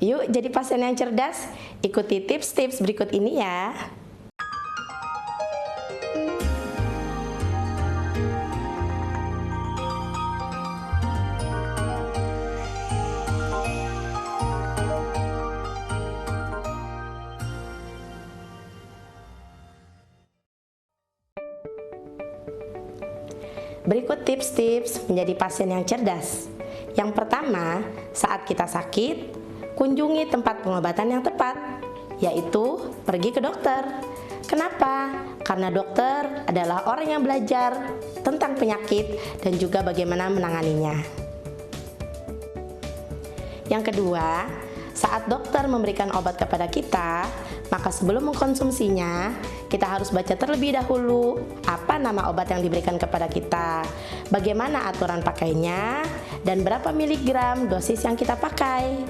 Yuk jadi pasien yang cerdas, ikuti tips-tips berikut ini ya. Berikut tips-tips menjadi pasien yang cerdas. Yang pertama, saat kita sakit, kunjungi tempat pengobatan yang tepat, yaitu pergi ke dokter. Kenapa? Karena dokter adalah orang yang belajar tentang penyakit dan juga bagaimana menanganinya. Yang kedua, saat dokter memberikan obat kepada kita, maka sebelum mengkonsumsinya, kita harus baca terlebih dahulu apa nama obat yang diberikan kepada kita, bagaimana aturan pakainya, dan berapa miligram dosis yang kita pakai.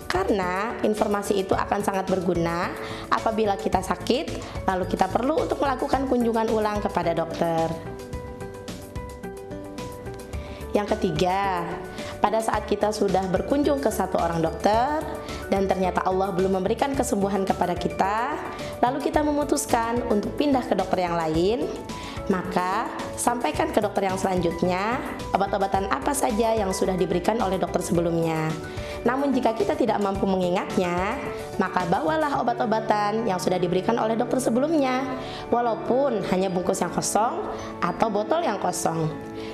Karena informasi itu akan sangat berguna apabila kita sakit, lalu kita perlu untuk melakukan kunjungan ulang kepada dokter. Yang ketiga, pada saat kita sudah berkunjung ke satu orang dokter dan ternyata Allah belum memberikan kesembuhan kepada kita, lalu kita memutuskan untuk pindah ke dokter yang lain, maka sampaikan ke dokter yang selanjutnya obat-obatan apa saja yang sudah diberikan oleh dokter sebelumnya. Namun jika kita tidak mampu mengingatnya, maka bawalah obat-obatan yang sudah diberikan oleh dokter sebelumnya, walaupun hanya bungkus yang kosong atau botol yang kosong.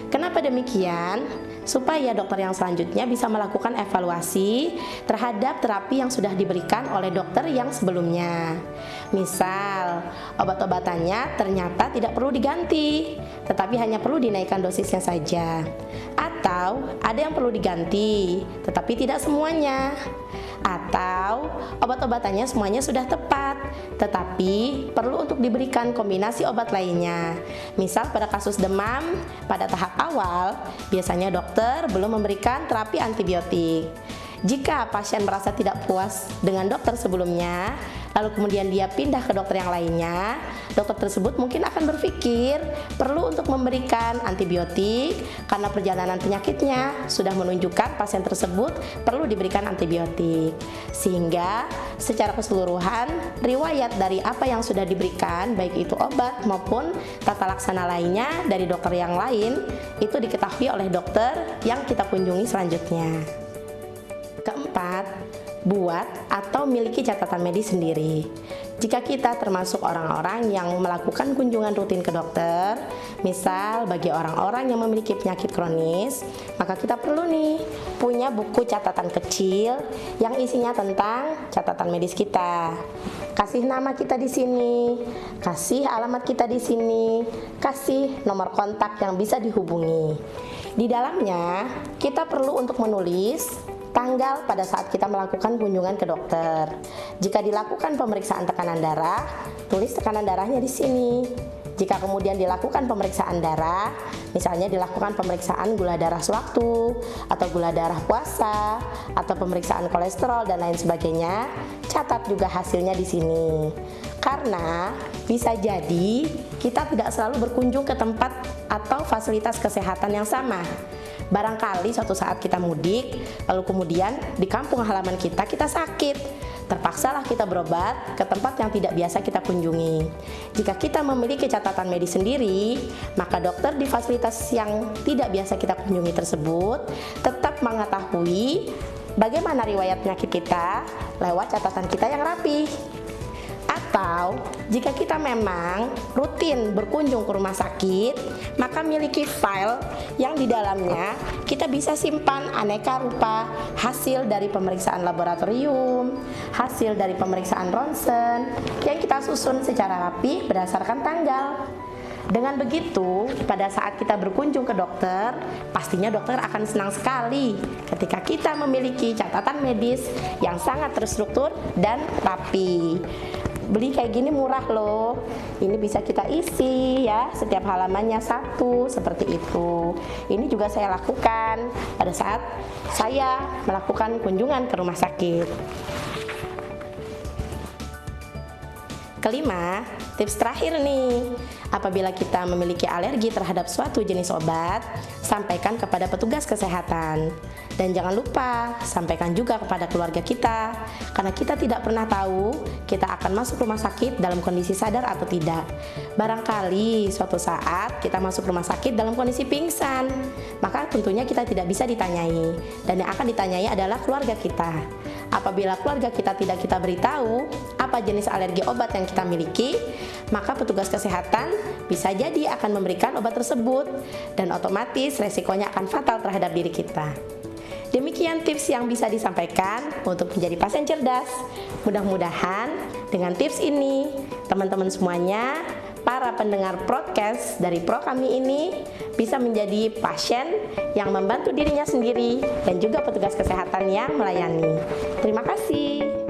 Kenapa demikian? Supaya dokter yang selanjutnya bisa melakukan evaluasi terhadap terapi yang sudah diberikan oleh dokter yang sebelumnya. Misal, obat-obatannya ternyata tidak perlu diganti, tetapi hanya perlu dinaikkan dosisnya saja. Atau ada yang perlu diganti, tetapi tidak semuanya. Atau obat-obatannya semuanya sudah tepat, tetapi perlu untuk diberikan kombinasi obat lainnya. Misal pada kasus demam, pada tahap awal, biasanya dokter belum memberikan terapi antibiotik. Jika pasien merasa tidak puas dengan dokter sebelumnya, lalu kemudian dia pindah ke dokter yang lainnya, dokter tersebut mungkin akan berpikir perlu untuk memberikan antibiotik karena perjalanan penyakitnya sudah menunjukkan pasien tersebut perlu diberikan antibiotik. Sehingga secara keseluruhan riwayat dari apa yang sudah diberikan, baik itu obat maupun tata laksana lainnya dari dokter yang lain, itu diketahui oleh dokter yang kita kunjungi selanjutnya. Keempat, buat atau miliki catatan medis sendiri. Jika kita termasuk orang-orang yang melakukan kunjungan rutin ke dokter, misal bagi orang-orang yang memiliki penyakit kronis, maka kita perlu nih punya buku catatan kecil yang isinya tentang catatan medis kita. Kasih nama kita di sini, kasih alamat kita di sini, kasih nomor kontak yang bisa dihubungi. Di dalamnya kita perlu untuk menulis tanggal pada saat kita melakukan kunjungan ke dokter. Jika dilakukan pemeriksaan tekanan darah, tulis tekanan darahnya di sini. Jika kemudian dilakukan pemeriksaan darah, misalnya dilakukan pemeriksaan gula darah sewaktu, atau gula darah puasa, atau pemeriksaan kolesterol dan lain sebagainya, catat juga hasilnya di sini. Karena bisa jadi kita tidak selalu berkunjung ke tempat atau fasilitas kesehatan yang sama. Barangkali suatu saat kita mudik, lalu kemudian di kampung halaman kita sakit. Terpaksalah kita berobat ke tempat yang tidak biasa kita kunjungi. Jika kita memiliki catatan medis sendiri, maka dokter di fasilitas yang tidak biasa kita kunjungi tersebut tetap mengetahui bagaimana riwayat penyakit kita lewat catatan kita yang rapi. Atau jika kita memang rutin berkunjung ke rumah sakit, maka miliki file yang di dalamnya kita bisa simpan aneka rupa hasil dari pemeriksaan laboratorium, hasil dari pemeriksaan ronsen yang kita susun secara rapi berdasarkan tanggal. Dengan begitu, pada saat kita berkunjung ke dokter, pastinya dokter akan senang sekali ketika kita memiliki catatan medis yang sangat terstruktur dan rapi. Beli kayak gini murah loh. Ini bisa kita isi ya, setiap halamannya satu seperti itu. Ini juga saya lakukan pada saat saya melakukan kunjungan ke rumah sakit. Kelima, tips terakhir nih. Apabila kita memiliki alergi terhadap suatu jenis obat, sampaikan kepada petugas kesehatan. Dan jangan lupa sampaikan juga kepada keluarga kita, karena kita tidak pernah tahu kita akan masuk rumah sakit dalam kondisi sadar atau tidak. Barangkali suatu saat kita masuk rumah sakit dalam kondisi pingsan, maka tentunya kita tidak bisa ditanyai, dan yang akan ditanyai adalah keluarga kita. Apabila keluarga kita tidak kita beritahu apa jenis alergi obat yang kita miliki, maka petugas kesehatan bisa jadi akan memberikan obat tersebut, dan otomatis resikonya akan fatal terhadap diri kita. Demikian tips yang bisa disampaikan untuk menjadi pasien cerdas. Mudah-mudahan dengan tips ini, teman-teman semuanya, para pendengar podcast dari Pro Kami ini bisa menjadi pasien yang membantu dirinya sendiri dan juga petugas kesehatan yang melayani. Terima kasih.